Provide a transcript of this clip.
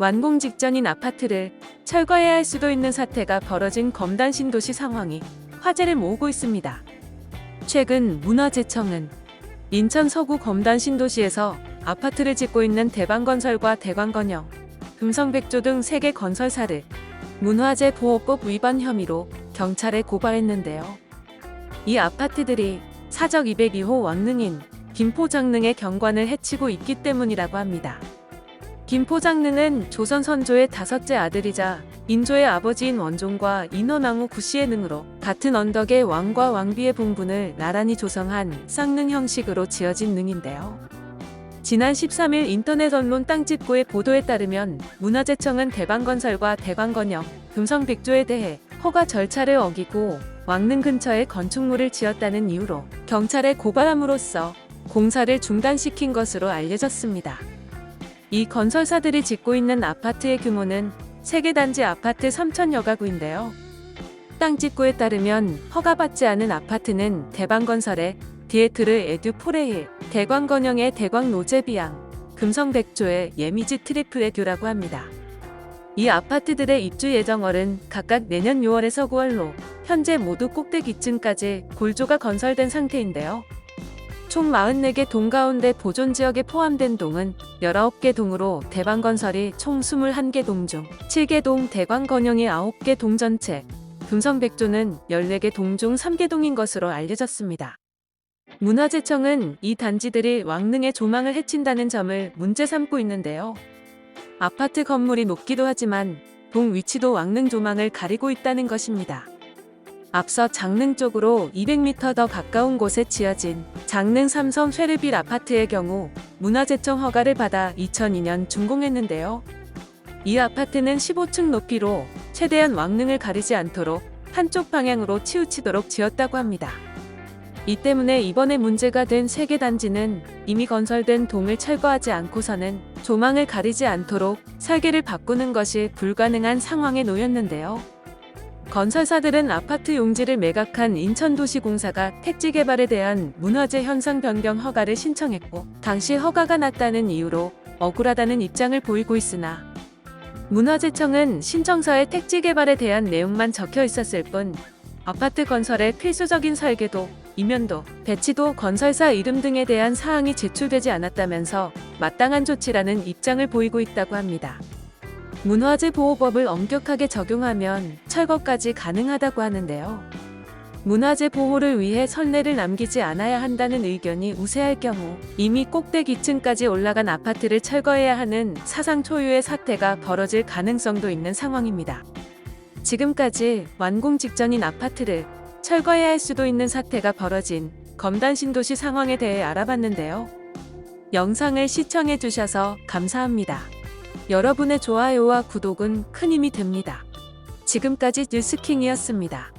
완공 직전인 아파트를 철거해야 할 수도 있는 사태가 벌어진 검단 신도시 상황이 화제를 모으고 있습니다. 최근 문화재청은 인천 서구 검단 신도시에서 아파트를 짓고 있는 대방건설과 대광건영, 금성백조 등 3개 건설사를 문화재보호법 위반 혐의로 경찰에 고발했는데요. 이 아파트들이 사적 202호 왕릉인 김포장릉의 경관을 해치고 있기 때문이라고 합니다. 김포장릉은 조선 선조의 5째 아들이자 인조의 아버지인 원종과 인원왕후 구씨의 능으로 같은 언덕의 왕과 왕비의 봉분을 나란히 조성한 쌍릉 형식으로 지어진 능인데요. 지난 13일 인터넷 언론 땅짓고의 보도에 따르면 문화재청은 대방건설과 대광건영, 금성백조에 대해 허가 절차를 어기고 왕릉 근처에 건축물을 지었다는 이유로 경찰에 고발함으로써 공사를 중단시킨 것으로 알려졌습니다. 이 건설사들이 짓고 있는 아파트의 규모는 세계 단지 아파트 3,000여 가구인데요. 땅짓고에 따르면 허가받지 않은 아파트는 대방건설의 디에트르 에듀포레힐, 대광건영의 대광노제비앙, 금성백조의 예미지 트리플레듀라고 합니다. 이 아파트들의 입주 예정월은 각각 내년 6월에서 9월로 현재 모두 꼭대기층까지 골조가 건설된 상태인데요. 총 44개 동 가운데 보존지역에 포함된 동은 19개 동으로 대방건설이 총 21개 동 중 7개 동, 대광건영이 9개 동 전체, 금성백조는 14개 동 중 3개 동인 것으로 알려졌습니다. 문화재청은 이 단지들이 왕릉의 조망을 해친다는 점을 문제 삼고 있는데요. 아파트 건물이 높기도 하지만 동 위치도 왕릉 조망을 가리고 있다는 것입니다. 앞서 장릉 쪽으로 200m 더 가까운 곳에 지어진 장릉 삼성 쉐르빌 아파트의 경우 문화재청 허가를 받아 2002년 준공했는데요. 이 아파트는 15층 높이로 최대한 왕릉을 가리지 않도록 한쪽 방향으로 치우치도록 지었다고 합니다. 이 때문에 이번에 문제가 된 3개 단지는 이미 건설된 동을 철거하지 않고서는 조망을 가리지 않도록 설계를 바꾸는 것이 불가능한 상황에 놓였는데요. 건설사들은 아파트 용지를 매각한 인천도시공사가 택지 개발에 대한 문화재 현상 변경 허가를 신청했고 당시 허가가 났다는 이유로 억울하다는 입장을 보이고 있으나 문화재청은 신청서에 택지 개발에 대한 내용만 적혀 있었을 뿐 아파트 건설의 필수적인 설계도, 이면도, 배치도, 건설사 이름 등에 대한 사항이 제출되지 않았다면서 마땅한 조치라는 입장을 보이고 있다고 합니다. 문화재보호법을 엄격하게 적용하면 철거까지 가능하다고 하는데요. 문화재 보호를 위해 선례를 남기지 않아야 한다는 의견이 우세할 경우 이미 꼭대기층까지 올라간 아파트를 철거해야 하는 사상 초유의 사태가 벌어질 가능성도 있는 상황입니다. 지금까지 완공 직전인 아파트를 철거해야 할 수도 있는 사태가 벌어진 검단 신도시 상황에 대해 알아봤는데요. 영상을 시청해주셔서 감사합니다. 여러분의 좋아요와 구독은 큰 힘이 됩니다. 지금까지 뉴스킹이었습니다.